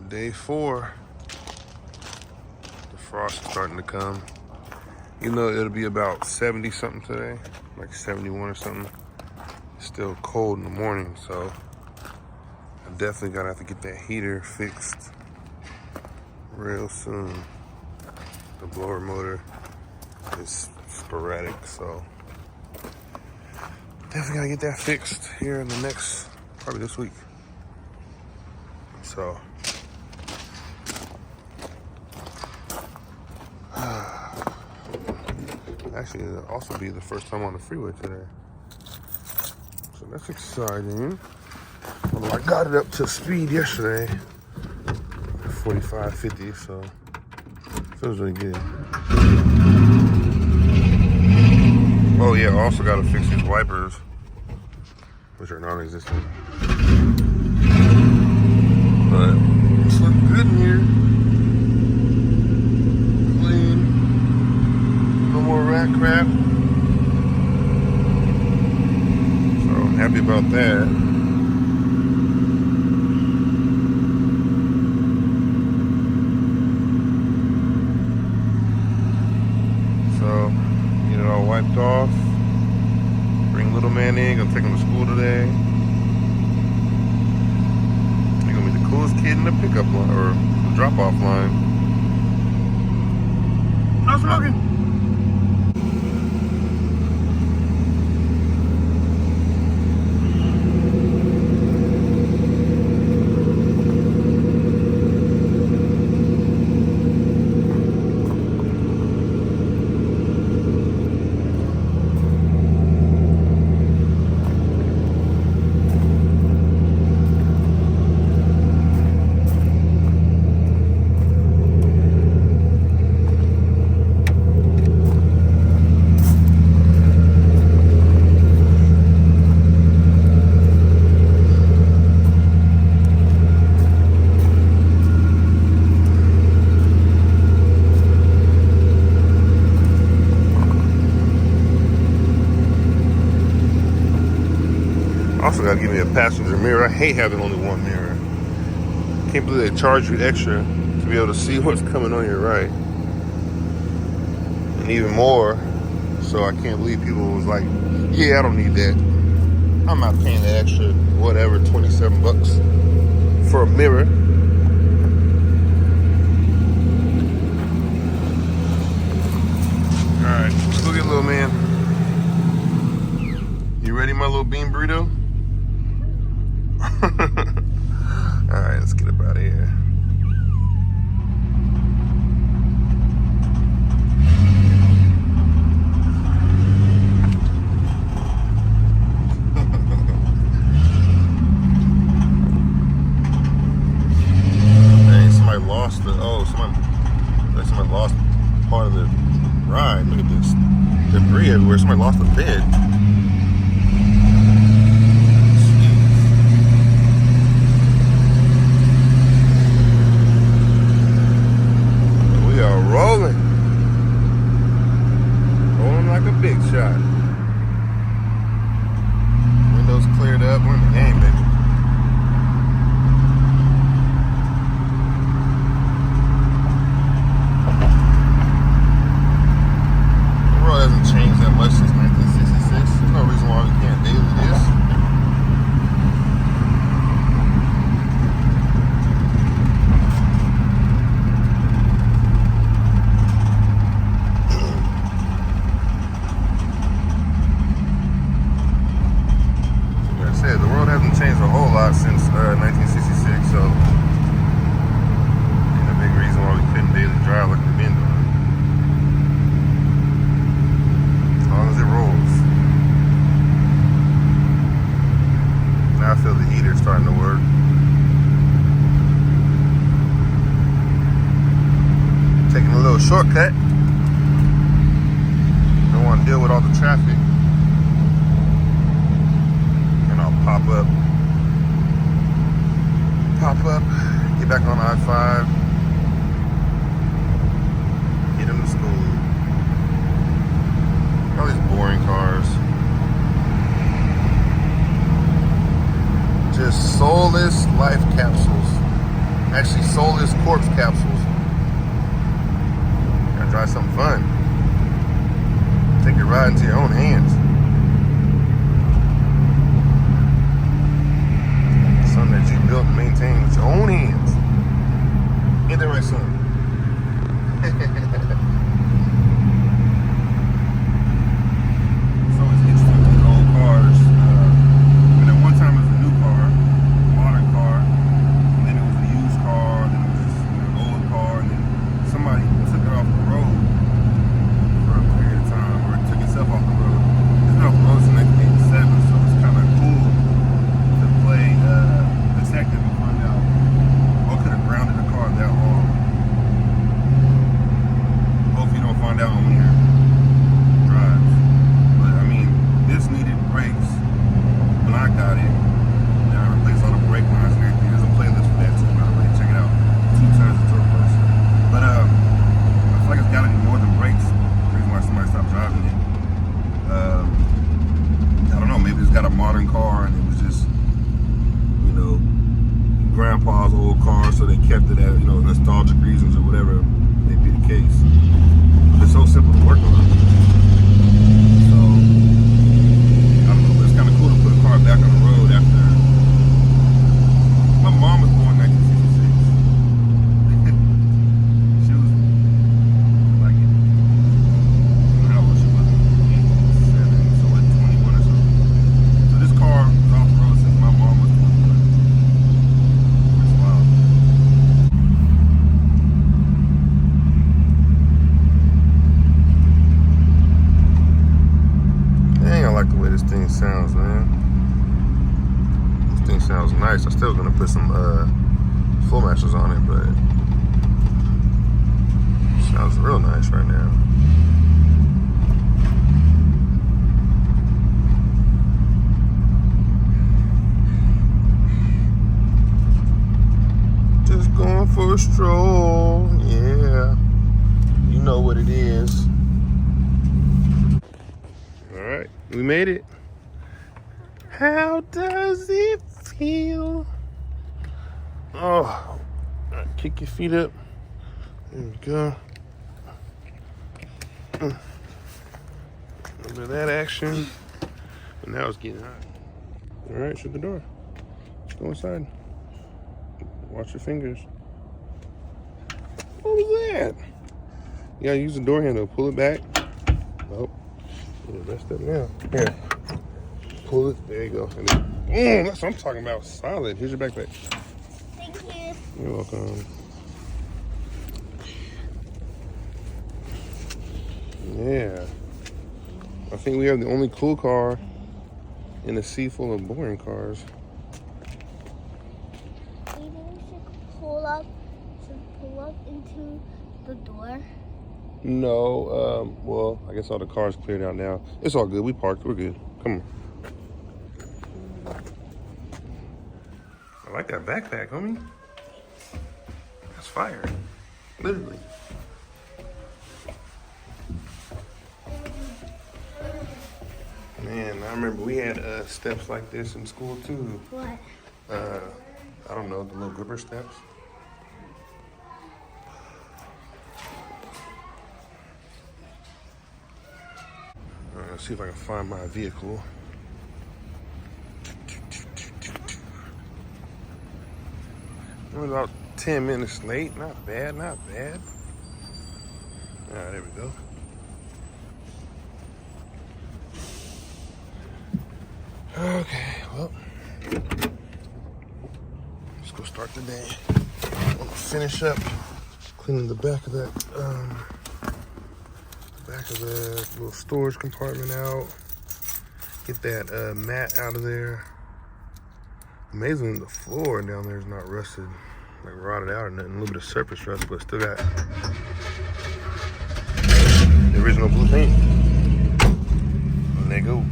Day 4. The frost is starting to come. You know, it'll be about 70 something today, like 71 or something. It's still cold in the morning, so I definitely gotta have to get that heater fixed real soon. The blower motor is sporadic, so definitely gotta get that fixed here in the next, probably this week. So actually, it'll also be the first time on the freeway today. So that's exciting. Although I got it up to speed yesterday, 45, 50, so feels really good. Oh yeah, I also gotta fix these wipers, which are non-existent. But it's looking good in here. Clean. No more rat crap. So I'm happy about that. So, get it all wiped off. Bring little man in, gonna take him to school today. He's gonna be the coolest kid in the pickup line, or the drop-off line. No smoking! Also gotta give me a passenger mirror. I hate having only one mirror. Can't believe they charge you extra to be able to see what's coming on your right. And even more, so I can't believe people was like, yeah, I don't need that. I'm not paying the extra, whatever, 27 bucks for a mirror. Alright, let's go get little man. You ready, my little bean burrito? Alright, let's get up out of here. Dang, somebody lost the, somebody lost part of the ride. Look at this debris everywhere. Somebody lost the bed. Rolling like a big shot. Windows cleared up. We're in the game, baby. The world hasn't changed that much since 1966. There's no reason why we can't daily this. The world hasn't changed a whole lot since 1966, so ain't a big reason why we couldn't daily drive like we've been doing. As long as it rolls. Now I feel the heater starting to work. Taking a little shortcut. Don't want to deal with all the traffic. Pop up, get back on I-5, get him to school. All these boring cars. Just soulless life capsules. Actually, soulless corpse capsules. Gotta try something fun. Take your ride into your own hands. Something that you built and maintained with your own hands. Ain't that right, son? So it's interesting with old cars. And at one time it was a new car, a modern car, and then it was a used car, then it was just an old car, and then somebody took it off the road for a period of time, or it took itself off the road. It's been off the road since 1987, so it's kind of cool to play detective and find out what could have grounded a car that long. Hopefully you don't find out when you're drives. But I mean, this needed brakes when I got it. Then I replaced all the brake lines and everything. There's a playlist for that too, by the way. Check it out. 2 tons of torque plus. But I feel like it's gotta be more than brakes. The reason why somebody stopped driving it. I don't know, maybe it's got a modern car and it was just, you know, grandpa's old car, so they kept it at, you know, nostalgic reasons or whatever may be the case. But it's so simple to work on. So I don't know, but it's kind of cool to put a car back on the road after. My mom was born in 1966. She was like, I don't know how old she was, 87, so like 21 or so. So this car was off the road since my mom was 21. It's wild. Dang, I like the way this thing sounds, man. This thing sounds nice. I still gonna put some full masters on it, but it sounds real nice right now. Just going for a stroll, yeah. You know what it is. All right, we made it. How does it feel? Oh, all right, kick your feet up. There we go. A little bit of that action. But now it's getting hot. All right, shut the door. Let's go inside. Watch your fingers. What was that? You gotta use the door handle. Pull it back. Oh, you're messed up now. Here. Pull it. There you go. And then, that's what I'm talking about. Solid. Here's your backpack. Thank you. You're welcome. Yeah. I think we have the only cool car in a sea full of boring cars. Maybe we should pull up into the door. No, well, I guess all the cars cleared out now. It's all good. We parked. We're good. Come on. I like that backpack, homie. That's fire. Literally. Man, I remember we had steps like this in school too. What? I don't know, the little gripper steps. Let's see if I can find my vehicle. We're about 10 minutes late. Not bad, not bad. All right, there we go. Okay, well, let's go start the day. I'm gonna finish up cleaning the back of that, little storage compartment out. Get that mat out of there. Amazing, the floor down there is not rusted, like rotted out or nothing. A little bit of surface rust, but still got the original blue paint. And there you go.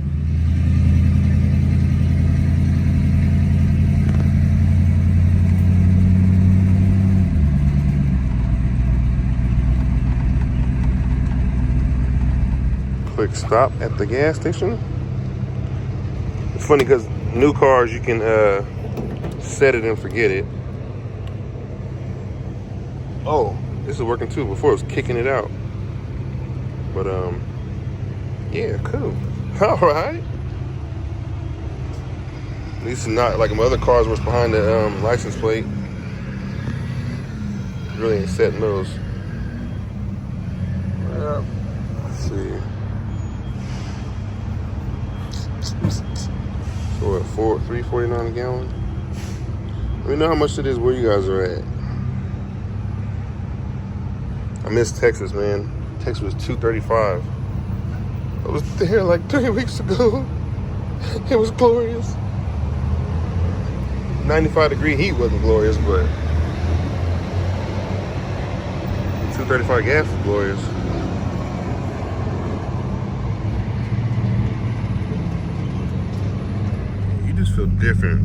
Quick stop at the gas station. It's funny because new cars you can set it and forget it. Oh, this is working too. Before it was kicking it out. But yeah, cool. All right. At least it's not like my other cars was behind the license plate. Really ain't setting those. Let's see. So what, $3.49 a gallon? Let me know how much it is where you guys are at. I miss Texas, man. Texas was $2.35. I was there like 3 weeks ago. It was glorious. 95-degree heat wasn't glorious, but $2.35 gas was glorious. You just feel different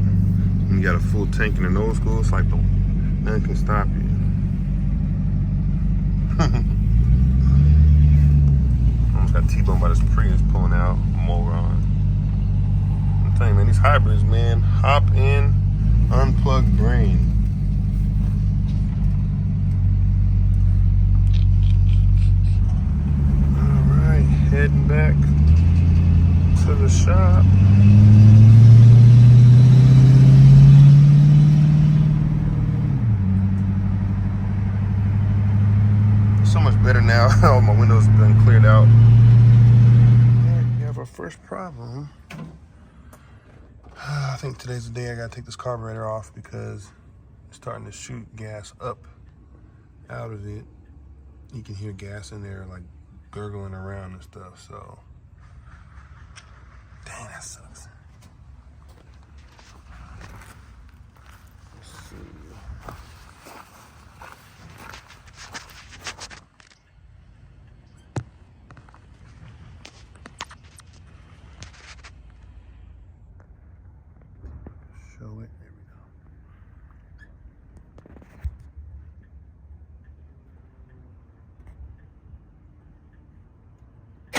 when you got a full tank in an old school. It's like nothing can stop you. Almost got T-boned by this Prius pulling out. Moron. I'm telling you, man, these hybrids, man, hop in, unplug brain. All right, heading back to the shop. So much better now. All my windows have been cleared out. And we have our first problem. I think today's the day I gotta take this carburetor off because it's starting to shoot gas up out of it. You can hear gas in there like gurgling around and stuff, so dang, that sucks. Let's see. Show it. There we go. I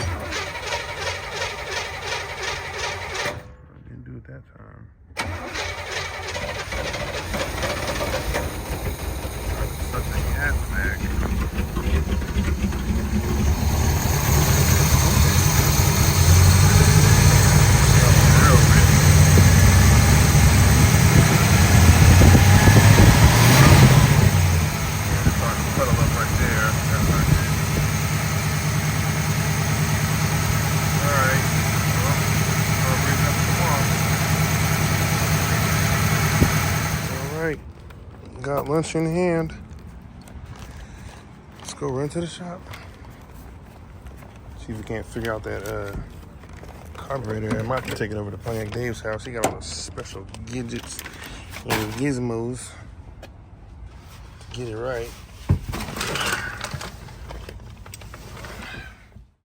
didn't do it that time. Such a gas bag. Got lunch in hand. Let's go run to the shop. See if we can't figure out that carburetor. I might have to take it over to Pontiac Dave's house. He got all the special gadgets and gizmos to get it right.